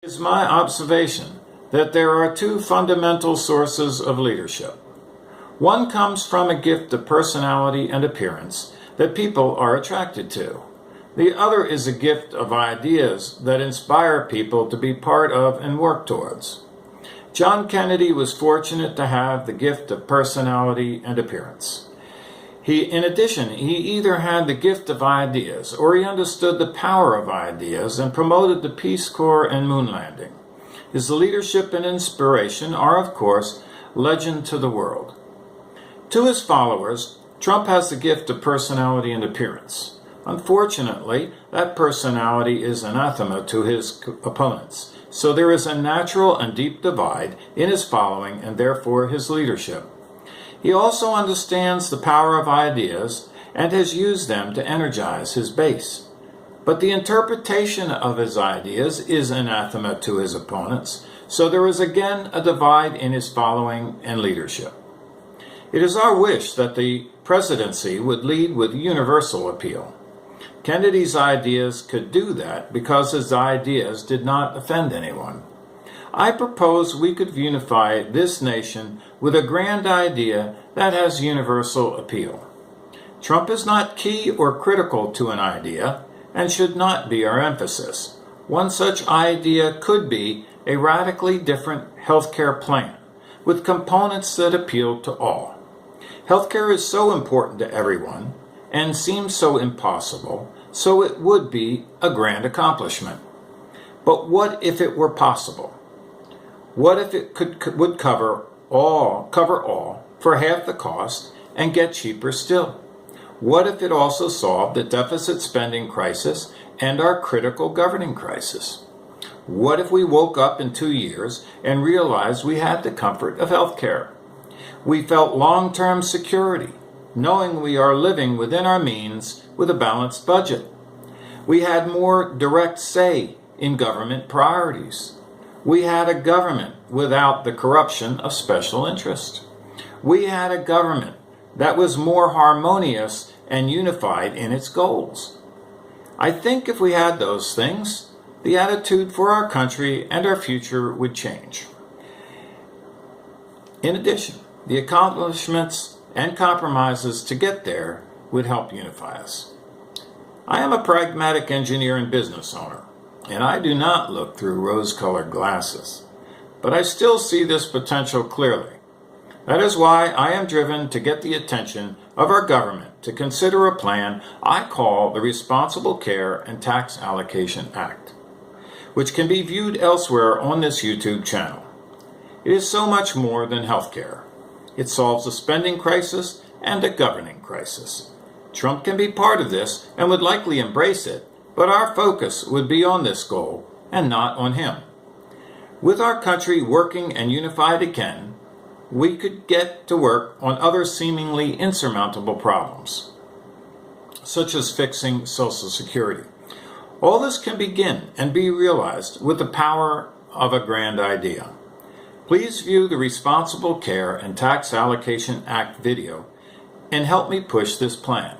It is my observation that there are two fundamental sources of leadership. One comes from a gift of personality and appearance that people are attracted to. The other is a gift of ideas that inspire people to be part of and work towards. John Kennedy was fortunate to have the gift of personality and appearance. In addition, he either had the gift of ideas or he understood the power of ideas and promoted the Peace Corps and moon landing. His leadership and inspiration are, of course, legend to the world. To his followers, Trump has the gift of personality and appearance. Unfortunately, that personality is anathema to his opponents, so there is a natural and deep divide in his following and therefore his leadership. He also understands the power of ideas and has used them to energize his base. But the interpretation of his ideas is anathema to his opponents, so there is again a divide in his following and leadership. It is our wish that the presidency would lead with universal appeal. Kennedy's ideas could do that because his ideas did not offend anyone. I propose we could unify this nation with a grand idea that has universal appeal. Trump is not key or critical to an idea and should not be our emphasis. One such idea could be a radically different healthcare plan with components that appeal to all. Healthcare is so important to everyone and seems so impossible, so it would be a grand accomplishment. But what if it were possible? What if it would cover all for half the cost and get cheaper still? What if it also solved the deficit spending crisis and our critical governing crisis? What if we woke up in 2 years and realized we had the comfort of health care? We felt long-term security, knowing we are living within our means with a balanced budget. We had more direct say in government priorities. We had a government without the corruption of special interest. We had a government that was more harmonious and unified in its goals. I think if we had those things, the attitude for our country and our future would change. In addition, the accomplishments and compromises to get there would help unify us. I am a pragmatic engineer and business owner, and I do not look through rose-colored glasses, but I still see this potential clearly. That is why I am driven to get the attention of our government to consider a plan I call the Responsible Care and Tax Allocation Act, which can be viewed elsewhere on this YouTube channel. It is so much more than healthcare. It solves a spending crisis and a governing crisis. Trump can be part of this and would likely embrace it, but our focus would be on this goal and not on him. With our country working and unified again, we could get to work on other seemingly insurmountable problems, such as fixing Social Security. All this can begin and be realized with the power of a grand idea. Please view the Responsible Care and Tax Allocation Act video and help me push this plan.